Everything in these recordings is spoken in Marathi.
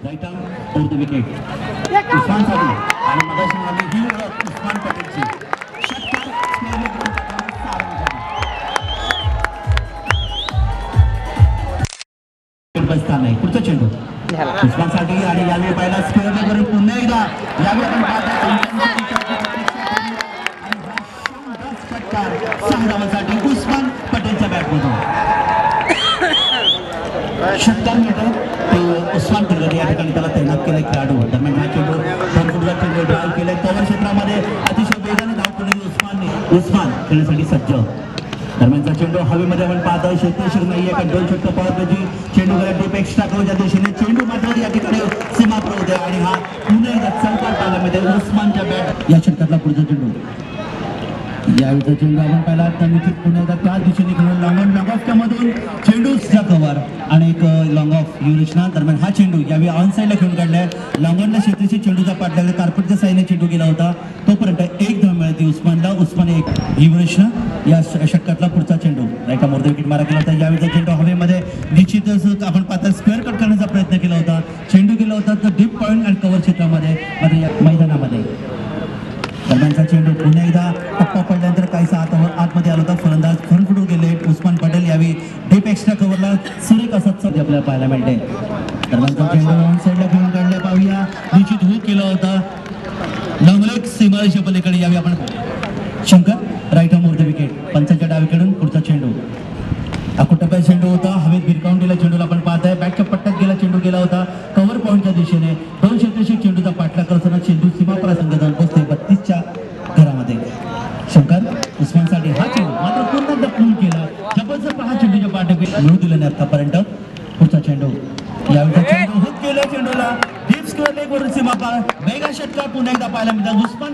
Right arm for the wicket उस्मानसाठी आणि मगाशी आली ही उस्मान पटेलची षटकार स्क्वेअर लेग बसता नाही. पुढचा चेंडू उस्मानसाठी आणि यावेळी पहिला स्क्वेअर लेग वरून पुन्हा एकदा यावेळी आपण षटकार 6 धावांसाठी उस्मान पटेलच्या बॅटमधून षटकार मिळतो ते उस्मान पटेल या ठिकाणी त्याला तैनात केले खेळाडू. दरम्यान हा चेंडू फॉरवर्डला चेंडू ड्राईव्ह केले कव्हर क्षेत्रामध्ये अतिशय वेगाने धाव केली उस्मान खेळण्यासाठी सज्ज. दरम्यानचा चेंडू हवेमध्ये आपण पाहतोय क्षेत्रशीर नाहीये कारण 2 षटक पॉवरची चेंडू डीप एक्स्ट्रा कव्हरच्या दिशेने चेंडू मात्र या ठिकाणी सीमा पर होते आणि हा पुन्हा एकदा चौकार पाहायला उस्मानच्या बॅट या षटकातला पुढचा चेंडू यावेळीचा चेंडू आपण पाहिला तर निश्चित पुन्हा एकदा त्याच दिशेने खेळून लॉंग ऑफच्या मधून चेंडूचा कव्हर आणि एक लॉंग ऑफ युवरेशना. दरम्यान हा चेंडू यावेळी ऑन साईडला खेळून काढलाय लॉंगॉनला क्षेत्रीशी चेंडूचा पाठ लागला कार्पेटच्या साईडने चेंडू गेला होता तोपर्यंत एक धाव मिळते उस्मानला. उस्मान एक युवरेशना या षटकातला पुढचा चेंडू राईट मोर्ध विकेट मारा केला होता. यावेळीचा चेंडू हवेमध्ये निश्चितच आपण पाहता स्क्वेअर कट करण्याचा प्रयत्न केला होता. चेंडू गेला होता तर डीप पॉईंट आणि कव्हर क्षेत्रामध्ये मात्र या मैदानामध्ये. दरम्यानचा चेंडू पुन्हा एकदा टप्पा पडल्यानंतर काहीसा आतमध्ये आला होता. फलंदाज फ्रंट फुटून गेले उस्मान पटेल यावेळी डीप एक्स्ट्रा कव्हरला सुरेख असं आपल्याला पाहायला मिळते. दरम्यानचा चेंडू ऑन साईडला खेळून काढला पाहूया निश्चित हुक केला होता लॉंगलेग सीमारेषे पलीकडे यावेळी आपण शंकर राईट मोर्ध विकेट पंचांच्या डावीकडून पुढचा चेंडू अकुटप्या चेंडू होता हवेत भिरकावून गेला चेंडूला आपण पाहताय बॅटच्या पट्ट्यात गेला चेंडू गेला होता कव्हर पॉईंटच्या दिशेने 2 क्षेत्रशी चेंडूचा पाठलाग करताना चेंडू सीमापरा संघ जाऊन पोहोचते 32च्या घरामध्ये. शंकर उस्मानसाठी हा चेंडू मात्र पुन्हा एकदा पूल केला जबरदस्त हा चेंडूच्या पाठीपे मिळू दिले नाही आतापर्यंत. पुढचा चेंडू यावेळी चेंडू हुक केला चेंडूला डीप स्क्वेअर लेग वरून सीमापार वेगा षटकार पुन्हा एकदा पाहायला मिळतात उस्मान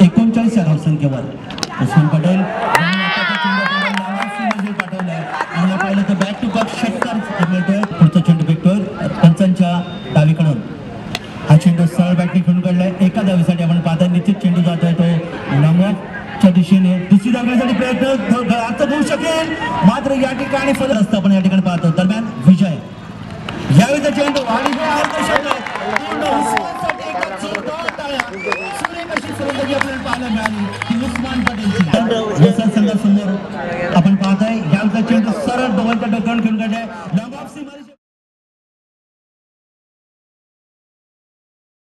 39 धावसंख्येवर उस्मान पटेल पाठवलाय पाहिलं तर बॅक टू बॅक षटकार मिळतोय. पुढचा चेंडू फेकतोय पंचांच्या डावीकडून हा चेंडू सरळ बॅटने खेळून काढलाय एका धावीसाठी आपण पाहता निश्चित चेंडू जातोय तो लॉंगॉफच्या दिशेने दुसरी धावण्यासाठी प्रयत्न अर्थ होऊ शकेल मात्र या ठिकाणी फलक असतं आपण या ठिकाणी पाहतो. दरम्यान विजय यावेळीचा चेंडू आणि आपल्याला पाहायला मिळाली की उस्मान पटेलची संघासमोर आपण पाहताय यावेळीचा चेंडू सरळ डोळ्याच्या डोक्यावर खेळून काढलाय.